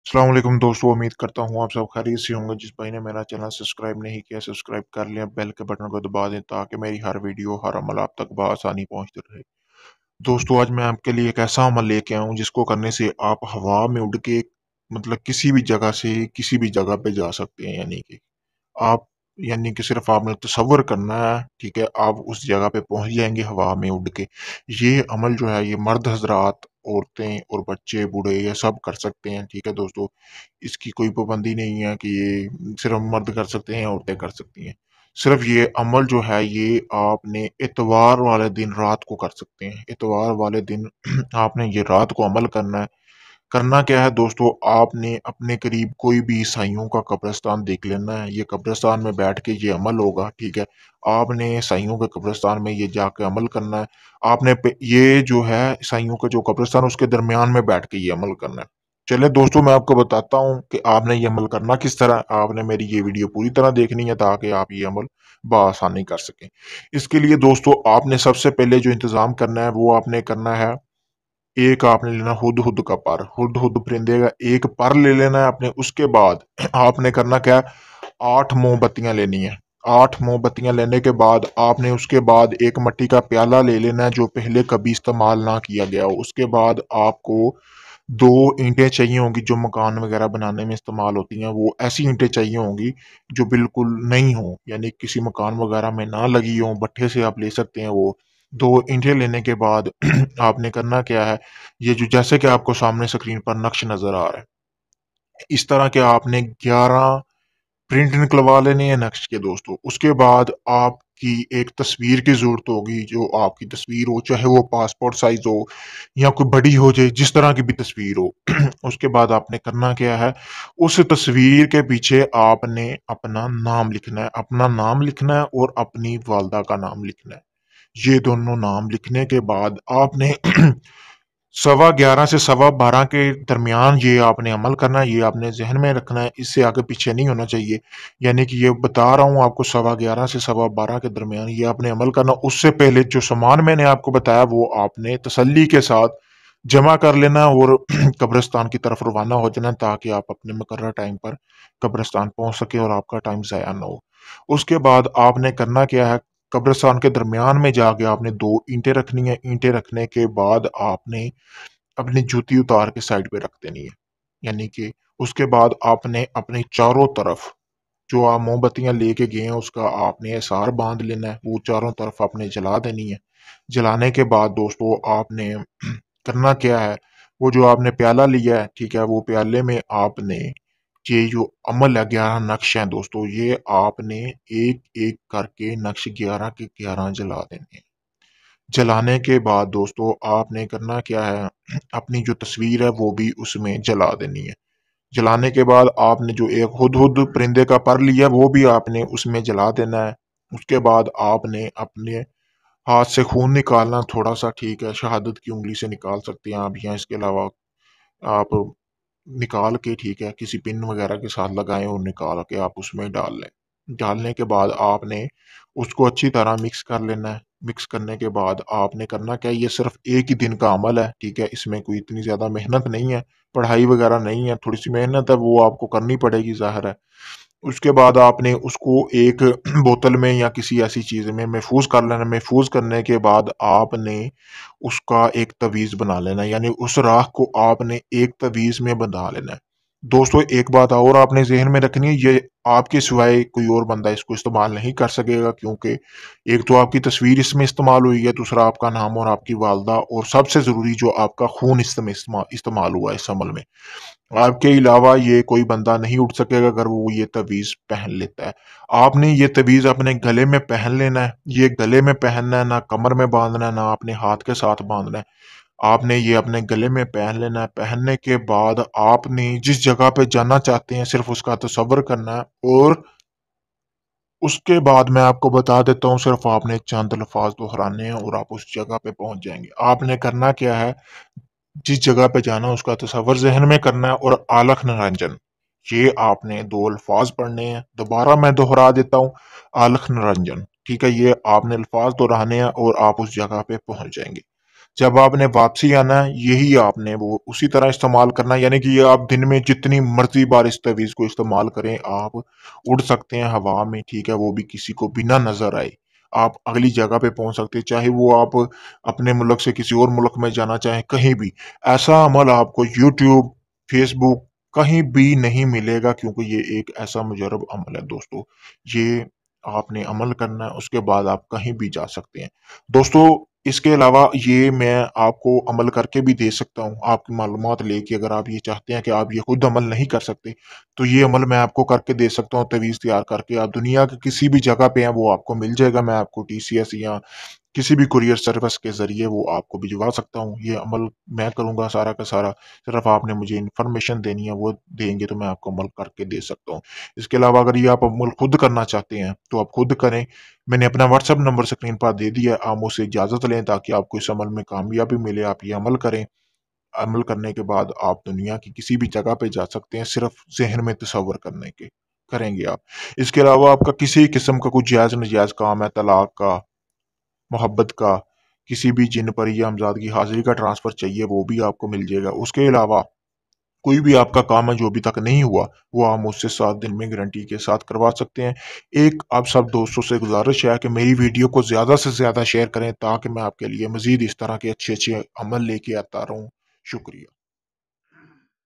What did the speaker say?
अस्सलाम वालेकुम दोस्तों, उम्मीद करता हूँ आप सब खैरियत से होंगे। जिस भाई ने मेरा चैनल सब्सक्राइब नहीं किया, सब्सक्राइब कर लिया, बेल के बटन को दबा दें ताकि मेरी हर वीडियो हर अमल आप तक बआसानी पहुँचते रहे। दोस्तों, आज मैं आपके लिए एक ऐसा अमल लेके आया हूँ जिसको करने से आप हवा में उड़ के मतलब किसी भी जगह से किसी भी जगह पे जा सकते हैं। आप यानी कि सिर्फ आपने तसव्वुर करना है, ठीक है, आप उस जगह पे पहुंच जाएंगे हवा में उड़ के। ये अमल जो है ये मर्द हजरात, औरतें और बच्चे बूढ़े ये सब कर सकते हैं, ठीक है दोस्तों। इसकी कोई पाबंदी नहीं है कि ये सिर्फ मर्द कर सकते हैं औरतें कर सकती हैं। सिर्फ ये अमल जो है ये आपने इतवार वाले दिन रात को कर सकते हैं। इतवार वाले दिन आपने ये रात को अमल करना है। करना क्या है दोस्तों, आपने अपने करीब कोई भी ईसाइयों का कब्रिस्तान देख लेना है। ये कब्रिस्तान में बैठ के ये अमल होगा, ठीक है। आपने ईसाइयों के कब्रिस्तान में ये जाके अमल करना है। ये जो है ईसाइयों का जो कब्रिस्तान उसके दरमियान में बैठ के ये अमल करना है। चले दोस्तों, मैं आपको बताता हूँ कि आपने ये अमल करना किस तरह। आपने मेरी ये वीडियो पूरी तरह देखनी है ताकि आप ये अमल बआसानी कर सकें। इसके लिए दोस्तों आपने सबसे पहले जो इंतज़ाम करना है वो आपने करना है, एक आपने लेना हुद-हुद का पर। हुद-हुद परिंदे का एक पर ले लेना है आपने। उसके बाद आपने करना क्या है, 8 मोमबत्तियाँ लेनी है। 8 मोमबत्तियाँ लेने के बाद आपने उसके बाद एक मिट्टी का प्याला ले लेना है जो पहले कभी इस्तेमाल ना किया गया हो। उसके बाद आपको 2 ईंटें चाहिए होंगी जो मकान वगैरह बनाने में इस्तेमाल होती हैं। वो ऐसी ईंटें चाहिए होंगी जो बिल्कुल नई हों, यानी किसी मकान वगैरह में ना लगी हों, भट्ठे से आप ले सकते हैं वो। 2 ईंटें लेने के बाद आपने करना क्या है, ये जो जैसे कि आपको सामने स्क्रीन पर नक्श नज़र आ रहा है, इस तरह के आपने 11 प्रिंट निकलवा लेने हैं नक्श के दोस्तों। उसके बाद आपकी एक तस्वीर की ज़रूरत होगी। जो आपकी तस्वीर हो, चाहे वो पासपोर्ट साइज़ हो या कोई बड़ी हो जाए, जिस तरह की भी तस्वीर हो। उसके बाद आपने करना क्या है, उस तस्वीर के पीछे आपने अपना नाम लिखना है। अपना नाम लिखना है और अपनी वालदा का नाम लिखना है। ये दोनों नाम लिखने के बाद आपने 11:15 से 12:15 के दरमियान ये आपने अमल करना है। ये आपने जहन में रखना है, इससे आगे पीछे नहीं होना चाहिए। यानी कि ये बता रहा हूँ आपको, 11:15 से 12:15 के दरमियान ये आपने अमल करना। उससे पहले जो सामान मैंने आपको बताया वो आपने तसल्ली के साथ जमा कर लेना और कब्रिस्तान की तरफ रवाना हो जाना ताकि आप अपने मुकर्रर टाइम पर कब्रिस्तान पहुंच सके और आपका टाइम ज़ाया ना हो। उसके बाद आपने करना क्या है, कब्रिस्तान के दरमियान में जाके आपने 2 ईंटें रखनी है। ईंटें रखने के बाद आपने अपनी जूती उतार के साइड पे रख देनी है। यानी कि उसके बाद आपने अपने चारों तरफ जो आप मोमबत्तियां लेके गए हैं उसका आपने एसार बांध लेना है। वो चारों तरफ आपने जला देनी है। जलाने के बाद दोस्तों आपने करना क्या है, वो जो आपने प्याला लिया है, ठीक है, वो प्याले में आपने ये जो अमल है, 11 नक्श हैं दोस्तों, ये आपने एक एक करके नक्श 11 के 11 जला देने हैं। जलाने के बाद दोस्तों आपने करना क्या है, अपनी जो तस्वीर है वो भी उसमें जला देनी है। जलाने के बाद आपने जो एक हुदहुद परिंदे का पर लिया वो भी आपने उसमें जला देना है। उसके बाद आपने अपने हाथ से खून निकालना थोड़ा सा, ठीक है, शहादत की उंगली से निकाल सकते हैं आप, या इसके अलावा आप निकाल के, ठीक है, किसी पिन वगैरह के साथ लगाएं और निकाल के आप उसमें डाल लें। डालने के बाद आपने उसको अच्छी तरह मिक्स कर लेना है। मिक्स करने के बाद आपने करना क्या है, ये सिर्फ एक ही दिन का अमल है, ठीक है, इसमें कोई इतनी ज़्यादा मेहनत नहीं है, पढ़ाई वगैरह नहीं है। थोड़ी सी मेहनत है वो आपको करनी पड़ेगी, ज़ाहिर है। उसके बाद आपने उसको एक बोतल में या किसी ऐसी चीज़ में महफूज कर लेना। महफूज करने के बाद आपने उसका एक तवीज़ बना लेना है, यानी उस राख को आपने एक तवीज़ में बंधा लेना है। दोस्तों, एक बात और आपने ज़हन में रखनी है, ये आपके सिवाय कोई और बंदा इसको इस्तेमाल नहीं कर सकेगा, क्योंकि एक तो आपकी तस्वीर इसमें इस्तेमाल हुई है, दूसरा आपका नाम और आपकी वालदा, और सबसे ज़रूरी जो आपका खून इसमें इस्तेमाल हुआ है इस अमल में। आपके अलावा ये कोई बंदा नहीं उठ सकेगा अगर वो ये तवीज़ पहन लेता है। आपने ये तवीज़ अपने गले में पहन लेना है। ये गले में पहनना है, ना कमर में बांधना है, ना अपने हाथ के साथ बांधना है। आपने ये अपने गले में पहन लेना है। पहनने के बाद आपने जिस जगह पे जाना चाहते हैं सिर्फ उसका तसव्वुर करना है, और उसके बाद मैं आपको बता देता हूँ, सिर्फ आपने चंद अल्फाज दोहराने हैं और आप उस जगह पे पहुंच जाएंगे। आपने करना क्या है, जिस जगह पे जाना है उसका तसव्वुर ज़हन में करना है, और आलख निरंजन, ये आपने 2 अल्फाज पढ़ने हैं। दोबारा मैं दोहरा देता हूँ, आलख निरंजन, ठीक है, ये आपने अल्फाज दोहराने हैं और आप उस जगह पे पहुंच जाएंगे। जब आपने वापसी आना है, यही आपने वो उसी तरह इस्तेमाल करना है। यानी कि ये आप दिन में जितनी मर्जी बार इस तवीज़ को इस्तेमाल करें, आप उड़ सकते हैं हवा में, ठीक है, वो भी किसी को बिना नजर आए। आप अगली जगह पे पहुंच सकते हैं, चाहे वो आप अपने मुल्क से किसी और मुल्क में जाना चाहें, कहीं भी। ऐसा अमल आपको यूट्यूब, फेसबुक कहीं भी नहीं मिलेगा, क्योंकि ये एक ऐसा मुजरब अमल है दोस्तों। ये आपने अमल करना है, उसके बाद आप कहीं भी जा सकते हैं दोस्तों। इसके अलावा ये मैं आपको अमल करके भी दे सकता हूँ, आपकी मालूमात लेके। अगर आप ये चाहते हैं कि आप ये खुद अमल नहीं कर सकते, तो ये अमल मैं आपको करके दे सकता हूँ, तवीज़ तैयार करके। आप दुनिया के किसी भी जगह पे हैं, वो आपको मिल जाएगा। मैं आपको टीसीएस या किसी भी कुरियर सर्विस के ज़रिए वो आपको भिजवा सकता हूँ। ये अमल मैं करूँगा सारा का सारा, सिर्फ़ आपने मुझे इन्फॉर्मेशन देनी है, वो देंगे तो मैं आपको अमल करके दे सकता हूँ। इसके अलावा अगर ये आप अमल खुद करना चाहते हैं, तो आप खुद करें। मैंने अपना व्हाट्सएप नंबर स्क्रीन पर दे दिया है, आप मुझसे इजाज़त लें ताकि आपको इस अमल में कामयाबी मिले। आप ये अमल करें, अमल करने के बाद आप दुनिया की किसी भी जगह पे जा सकते हैं, सिर्फ़ ज़हन में तसव्वुर करने के करेंगे आप। इसके अलावा आपका किसी किस्म का कोई जायज़-नाजायज़ काम है, तलाक का, मोहब्बत का, किसी भी जिन परी या अमज़ाद की हाज़िरी का ट्रांसफ़र चाहिए, वो भी आपको मिल जाएगा। उसके अलावा कोई भी आपका काम है जो अभी तक नहीं हुआ, वो आप मुझसे 7 दिन में गारंटी के साथ करवा सकते हैं। एक आप सब दोस्तों से गुज़ारिश है कि मेरी वीडियो को ज़्यादा से ज़्यादा शेयर करें, ताकि मैं आपके लिए मज़ीद इस तरह के अच्छे-अच्छे अमल लेके आता रहूँ। शुक्रिया।